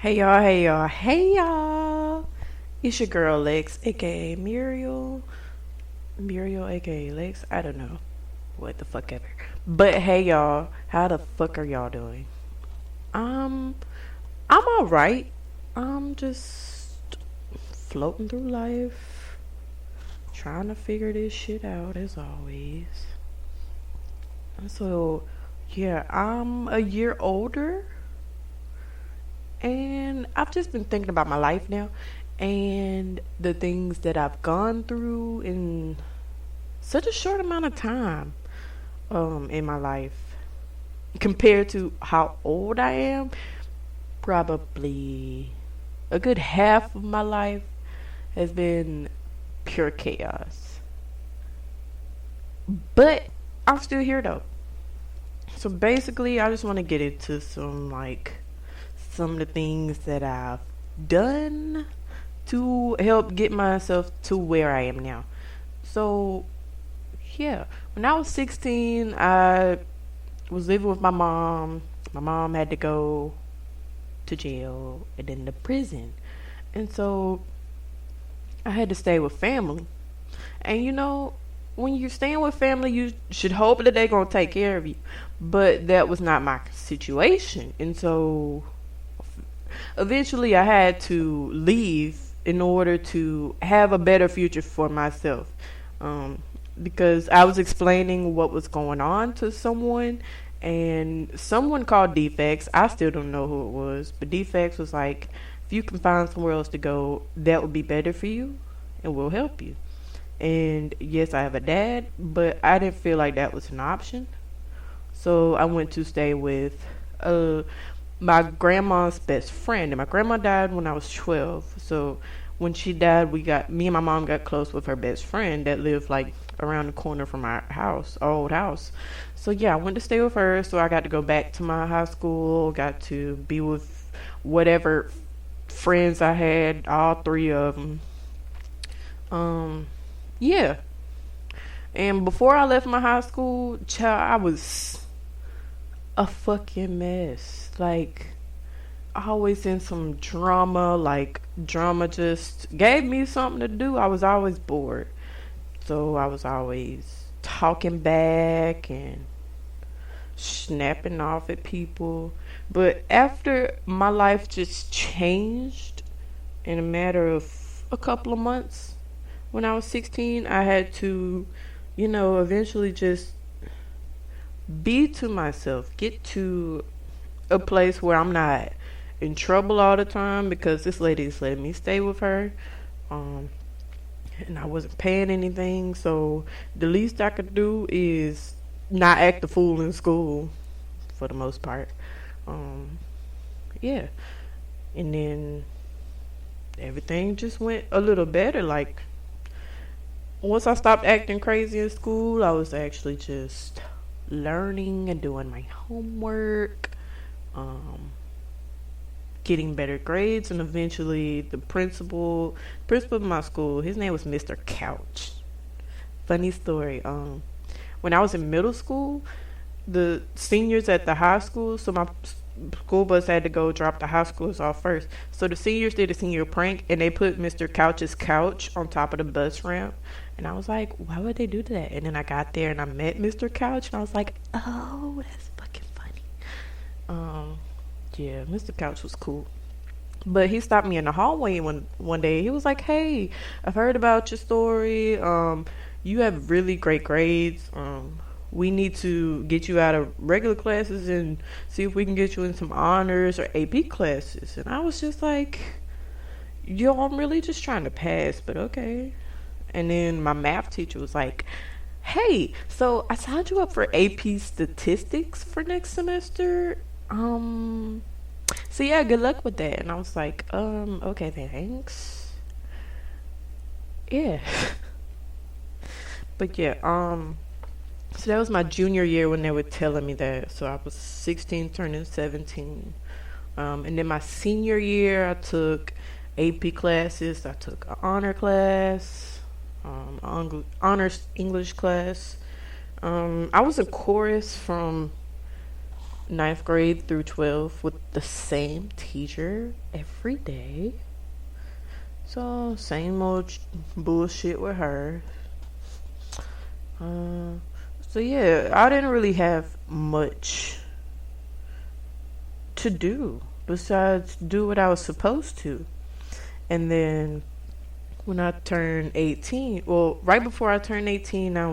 Hey y'all, hey y'all, hey y'all. It's your girl Lex, aka Muriel. Muriel, aka Lex. I don't know. What the fuck ever. But hey y'all, how the fuck are y'all doing? Um, I'm alright. I'm just floating through life, trying to figure this shit out as always. So, yeah, I'm a year older and I've just been thinking about my life now and the things that I've gone through in such a short amount of time in my life compared to how old I am. Probably a good half of my life has been pure chaos. But I'm still here though. So basically, I just want to get into some of the things that I've done to help get myself to where I am now. So, yeah, when I was 16, I was living with my mom. My mom had to go to jail and then to prison. And so I had to stay with family. And when you're staying with family, you should hope that they're going to take care of you. But that was not my situation. And so eventually I had to leave in order to have a better future for myself. Um, because I was explaining what was going on to someone, and someone called Defects. I still don't know who it was, but Defects was like, if you can find somewhere else to go, that would be better for you, and we'll help you. And yes, I have a dad, but I didn't feel like that was an option. So I went to stay with uh, my grandma's best friend. And my grandma died when I was 12. So when she died, me and my mom got close with her best friend that lived like around the corner from our house, our old house. So yeah, I went to stay with her. So I got to go back to my high school, got to be with whatever friends I had, all three of them. Um, yeah. And before I left my high school, child, I was a fucking mess. Like, always in some drama. Like, drama just gave me something to do. I was always bored. So I was always talking back and snapping off at people. But after my life just changed in a matter of a couple of months, when I was 16, I had to, eventually just be to myself, get to a place where I'm not in trouble all the time because this lady is letting me stay with her. Um, and I wasn't paying anything, so the least I could do is not act a fool in school for the most part. Um, yeah. And then everything just went a little better. Like, once I stopped acting crazy in school, I was actually just learning and doing my homework, um, getting better grades, and eventually the principal of my school, his name was Mr. Couch. Funny story. When I was in middle school, the seniors at the high school, so my school bus had to go drop the high schoolers off first. So the seniors did a senior prank and they put Mr. Couch's couch on top of the bus ramp. And I was like, why would they do that? And then I got there and I met Mr. Couch and I was like, oh, that's fucking funny. Um, yeah, Mr. Couch was cool. But he stopped me in the hallway one day. He was like, "Hey, I've heard about your story. You have really great grades. We need to get you out of regular classes and see if we can get you in some honors or AP classes." And I was just like, "Yo, I'm really just trying to pass, but okay." And then my math teacher was like, "Hey, so I signed you up for AP statistics for next semester. Um, so yeah, good luck with that." And I was like, okay, thanks. Yeah. But yeah, so that was my junior year when they were telling me that. So I was 16 turning 17. And then my senior year, I took AP classes. I took an honor class, honors English class. I was a chorus from ninth grade through 12th with the same teacher every day. So, same old bullshit with her. Uh, so, yeah, I didn't really have much to do besides do what I was supposed to. And then when I turned 18, well, right before I turned 18, I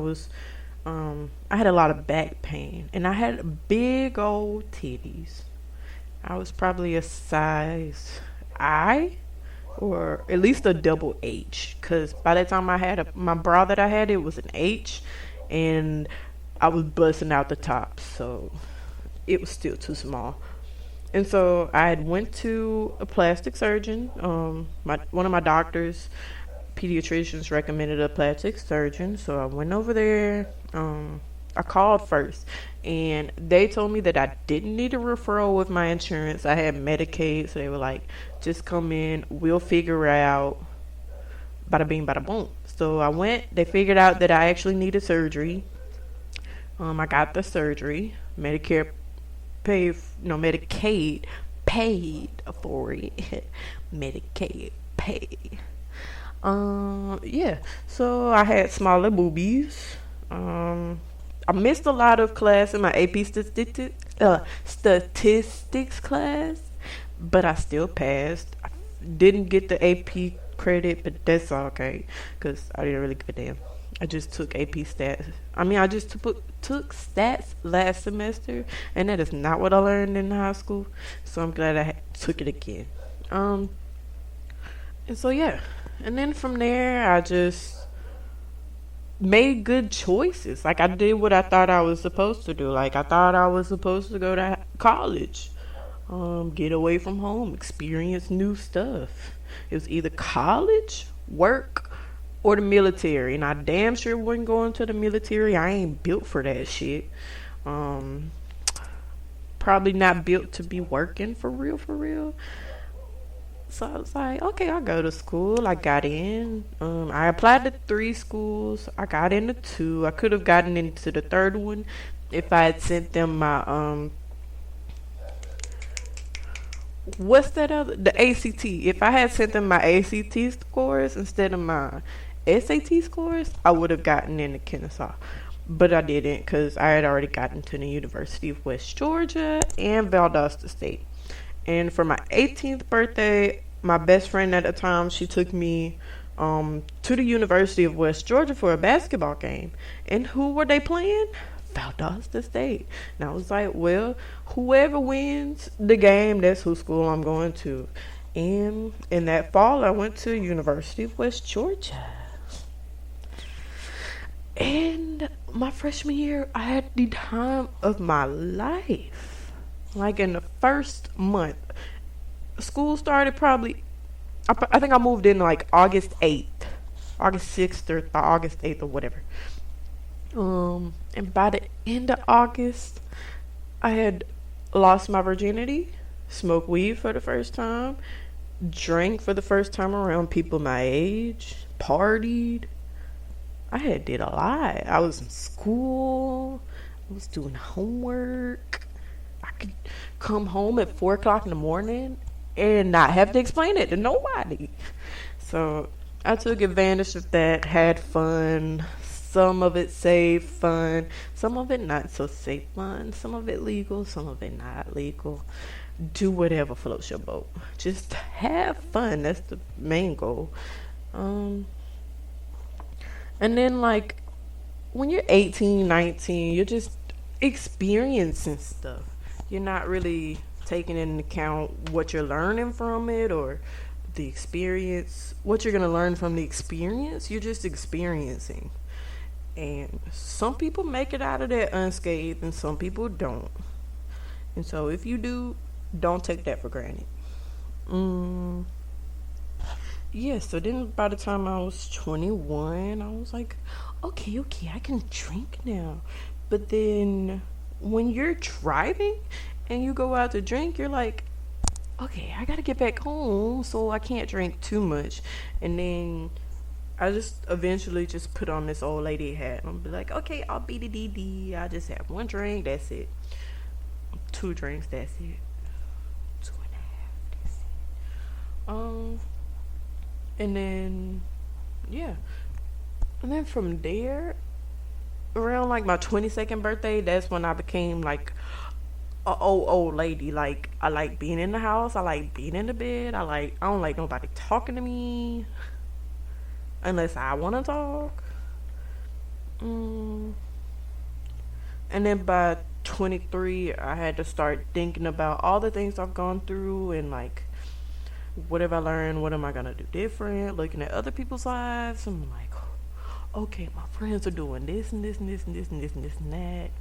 had a lot of back pain and I had big old titties. I was probably a size I or at least a double H because by the time I had my bra that I had, it was an H and I was busting out the top, so it was still too small. And so I had went to a plastic surgeon. One of my doctors, pediatricians, recommended a plastic surgeon. So I went over there. I called first, and they told me that I didn't need a referral with my insurance. I had Medicaid, so they were like, "Just come in. We'll figure out." Bada bing, bada boom. So I went. They figured out that I actually needed surgery. I got the surgery. Medicaid paid for it. Medicaid paid. Yeah. So I had smaller boobies. I missed a lot of class in my AP statistics class, but I still passed. I didn't get the AP credit, but that's okay, because I didn't really give a damn. I just took AP stats. I just took stats last semester, and that is not what I learned in high school. So I'm glad I took it again. And so yeah, and then from there I just made good choices. Like I did what I thought I was supposed to do. Like I thought I was supposed to go to college, get away from home, experience new stuff. It was either college, work, or the military, and I damn sure wasn't going to the military. I ain't built for that shit. Probably not built to be working for real, for real. So I was like, okay, I'll go to school. I got in. I applied to 3 schools. I got into 2. I could have gotten into the third one if I had sent them my what's that other, the ACT. If I had sent them my ACT scores instead of my SAT scores, I would have gotten into Kennesaw. But I didn't because I had already gotten to the University of West Georgia and Valdosta State. And for my 18th birthday, my best friend at the time, she took me to the University of West Georgia for a basketball game. And who were they playing? Valdosta State. And I was like, well, whoever wins the game, that's who school I'm going to. And in that fall, I went to University of West Georgia. And my freshman year, I had the time of my life. Like in the first month, school started probably, I think I moved in like August 8th, August 6th or August 8th or whatever. And by the end of August, I had lost my virginity, smoked weed for the first time, drank for the first time around people my age, partied. I had did a lot. I was in school. I was doing homework. I could come home at 4 o'clock in the morning and not have to explain it to nobody. So I took advantage of that, had fun. Some of it safe fun, some of it not so safe fun, some of it legal, some of it not legal. Do whatever floats your boat. Just have fun. That's the main goal. And then like when you're 18, 19, you're just experiencing stuff. You're not really taking into account what you're learning from it or the experience, what you're going to learn from the experience. You're just experiencing. And some people make it out of that unscathed and some people don't. And so if you do, don't take that for granted. Yeah, so then by the time I was 21, I was like, okay, I can drink now. But then when you're driving and you go out to drink, you're like, okay, I gotta get back home, so I can't drink too much. And then I just eventually just put on this old lady hat and I'll be like, okay, I'll be the DD. I just have one drink, that's it. 2 drinks. That's it. 2.5. That's it. And then yeah, and then from there, around like my 22nd birthday, that's when I became like a old lady. Like I like being in the house. I like being in the bed. I don't like nobody talking to me unless I want to talk. Mm. And then by 23, I had to start thinking about all the things I've gone through and like what have I learned? What am I gonna do different? Looking at other people's lives, I'm like, okay, my friends are doing this and this and this and this and this and this and that.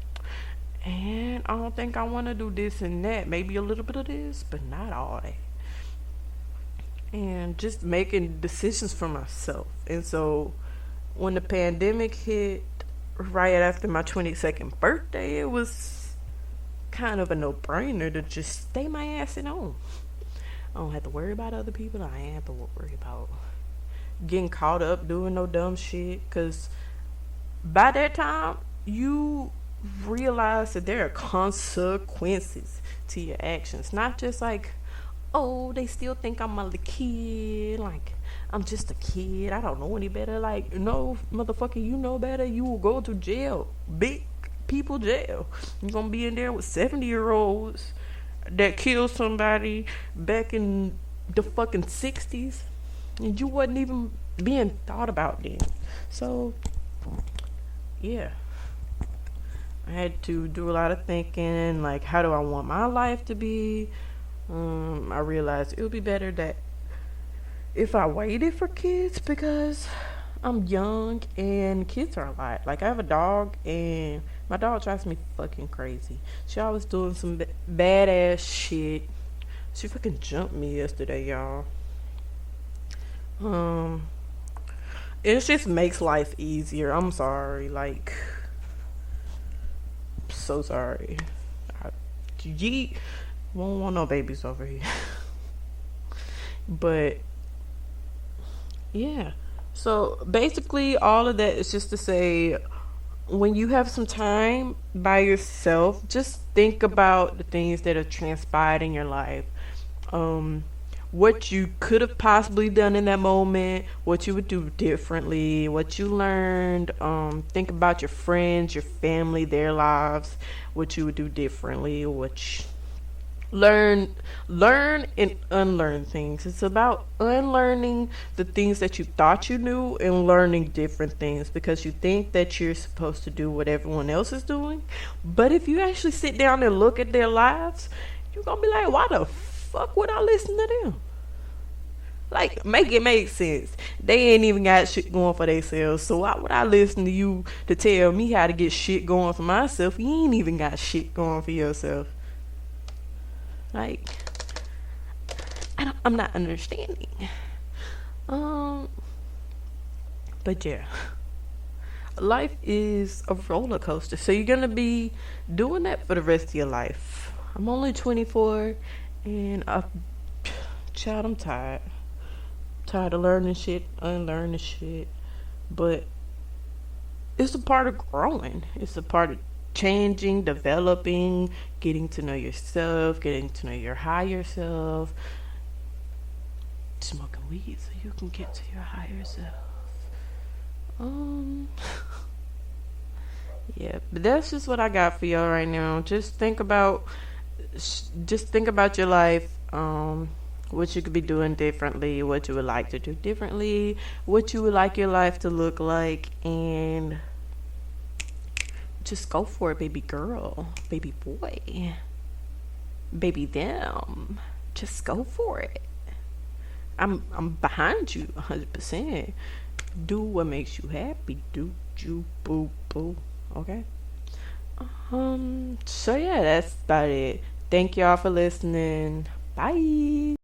And I don't think I want to do this and that. Maybe a little bit of this, but not all that. And just making decisions for myself. And so when the pandemic hit right after my 22nd birthday, it was kind of a no brainer to just stay my ass at home. I don't have to worry about other people. I ain't have to worry about getting caught up doing no dumb shit. Because by that time, you realize that there are consequences to your actions. Not just like, oh, they still think I'm a little kid. Like, I'm just a kid. I don't know any better. Like, no, motherfucker, you know better. You will go to jail. Big people jail. You're going to be in there with 70-year-olds that killed somebody back in the fucking 60s. And you wasn't even being thought about then. So, yeah. I had to do a lot of thinking. Like, how do I want my life to be? I realized it would be better that if I waited for kids because I'm young and kids are a lot. Like I have a dog and my dog drives me fucking crazy. She always doing some badass shit. She fucking jumped me yesterday, y'all. It just makes life easier. I'm sorry. Like, so sorry. Yeet. Won't want no babies over here. But yeah. So basically all of that is just to say when you have some time by yourself, just think about the things that have transpired in your life. What you could have possibly done in that moment, what you would do differently, what you learned. Think about your friends, your family, their lives, what you would do differently, learn and unlearn things. It's about unlearning the things that you thought you knew and learning different things because you think that you're supposed to do what everyone else is doing. But if you actually sit down and look at their lives, you're gonna be like, why the fuck would I listen to them? Like, make it make sense. They ain't even got shit going for themselves. So why would I listen to you to tell me how to get shit going for myself? You ain't even got shit going for yourself. Like, I'm not understanding. But yeah, life is a roller coaster. So you're gonna be doing that for the rest of your life. I'm only 24, and child, I'm tired. Tired of learning shit, unlearning shit. But it's a part of growing. It's a part of changing, developing, getting to know yourself, getting to know your higher self, smoking weed so you can get to your higher self. Yeah, but that's just what I got for y'all right now. Just think about your life, what you could be doing differently, what you would like to do differently, what you would like your life to look like, and just go for it, baby girl, baby boy, baby them. Just go for it. I'm behind you 100%. Do what makes you happy. Do you boo boo. Okay. So yeah, that's about it. Thank y'all for listening. Bye.